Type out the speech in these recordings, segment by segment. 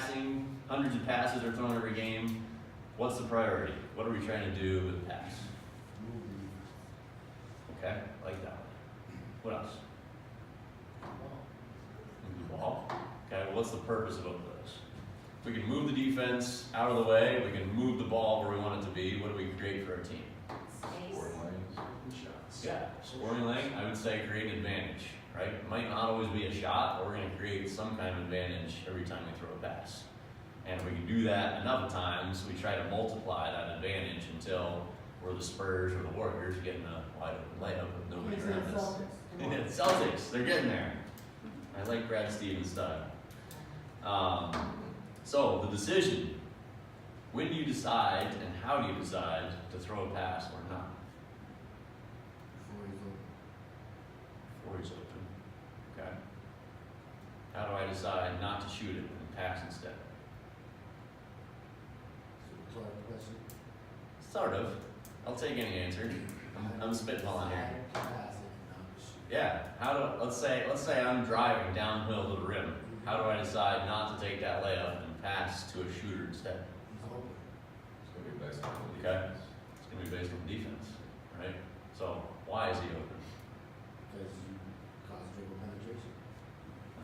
passing, hundreds of passes are thrown every game. What's the priority? What are we trying to do with the pass? Okay, like that one. What else? Move the ball. Okay, well, what's the purpose of both of those? We can move the defense out of the way, we can move the ball where we want it to be. What do we create for our team? Scoring lanes and shots. Yeah, scoring lane, I would say create an advantage, right? It might not always be a shot, but we're gonna create some kind of advantage every time we throw a pass. And if we can do that enough times, we try to multiply that advantage until we're the Spurs or the Warriors getting a wide open layup with nobody around us. Yeah, Celtics, they're getting there. I like Brad Stevens' style. So the decision, when do you decide and how do you decide to throw a pass or not? Before he's open. Okay. How do I decide not to shoot it and pass instead? Sort of. I'll take any answer. I'm spitballing here. Yeah. Let's say I'm driving downhill to the rim. How do I decide not to take that layup and pass to a shooter instead? It's gonna be based on the Okay. defense. It's gonna be based on defense, right? So why is he open?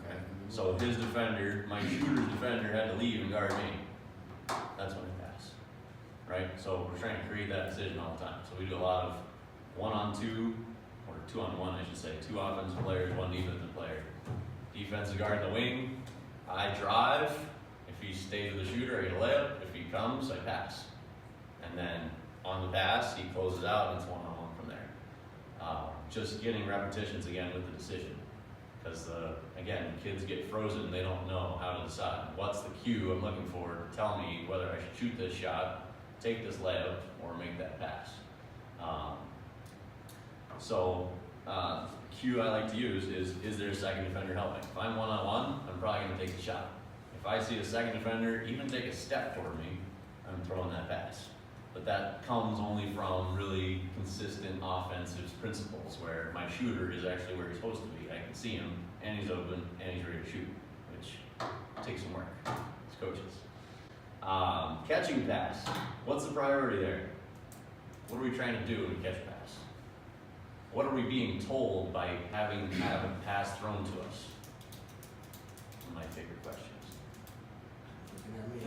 Okay. So his defender, my shooter's defender, had to leave and guard me. That's when I pass, right? So we're trying to create that decision all the time. So we do a lot of 1-on-2, or 2-on-1, I should say. 2 offensive players, 1 defensive player. Defensive guard in the wing. I drive. If he stays with the shooter, I get a layup. If he comes, I pass. And then on the pass, he closes out, and it's 1-on-1 from there. Just getting repetitions again with the decision. Because, again, kids get frozen, they don't know how to decide. What's the cue I'm looking for? Tell me whether I should shoot this shot, take this layup, or make that pass. The cue I like to use is there a second defender helping? If I'm 1-on-1, I'm probably going to take the shot. If I see a second defender even take a step toward me, I'm throwing that pass. But that comes only from really consistent offensive principles where my shooter is actually where he's supposed to be. I can see him, and he's open, and he's ready to shoot, which takes some work as coaches. Catching pass. What's the priority there? What are we trying to do in a catch pass? What are we being told by having a pass thrown to us? One of my favorite questions.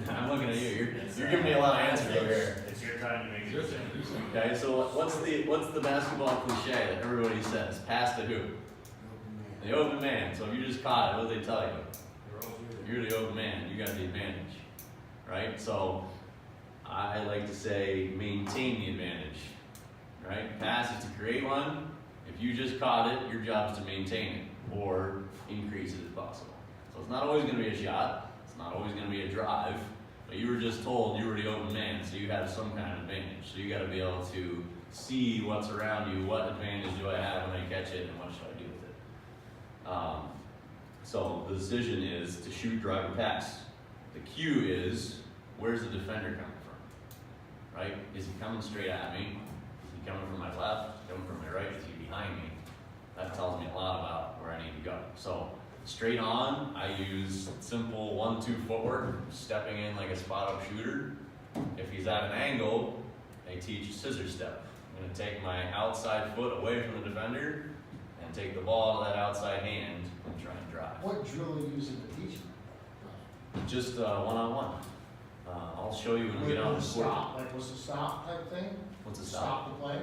I'm looking at you. You're giving me a lot of answers over here. It's your time to make a decision. Okay, so what's the basketball cliche that everybody says? Pass to who? The open man. So if you just caught it, what do they tell you? You're the open man. You got the advantage, right? So I like to say maintain the advantage, right? Pass is to create one. If you just caught it, your job is to maintain it or increase it if possible. So it's not always going to be a shot. It's not always going to be a drive. But you were just told you were the open man, so you have some kind of advantage. So you got to be able to see what's around you. What advantage do I have when I catch it, and what should I do with it? So the decision is to shoot, drive, or pass. The cue is where's the defender coming from? Right? Is he coming straight at me? Is he coming from my left? Coming from my right? Is he behind me? That tells me a lot about where I need to go. So straight on, I use simple 1-2 footwork, stepping in like a spot-up shooter. If he's at an angle, I teach scissor step. I'm going to take my outside foot away from the defender and take the ball to that outside hand and try and drive. What drill are you using to teach them? Just one-on-one. I'll show you when we get on the court. Stop, like what's the stop type thing? What's a stop? Stop the play?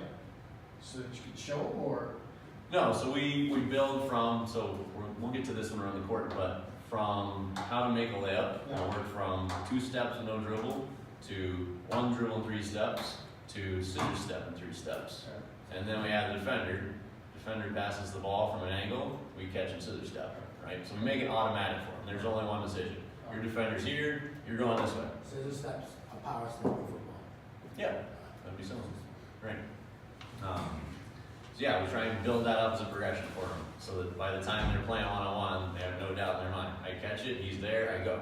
So that you can show them, or? No, so we build from, we'll get to this when we're on the court, but from how to make a layup, we'll work from 2 steps and no dribble, to 1 dribble and 3 steps, to scissor step and 3 steps. And then we add the defender. Defender passes the ball from an angle, we catch and scissor step, right? So we make it automatic for them. There's only one decision. Your defender's here, you're going this way. Scissor steps, a power step in football. Yeah, that'd be simple, right? So yeah, we try and build that up as a progression for them, so that by the time they're playing one-on-one, they have no doubt in their mind. I catch it, he's there, I go.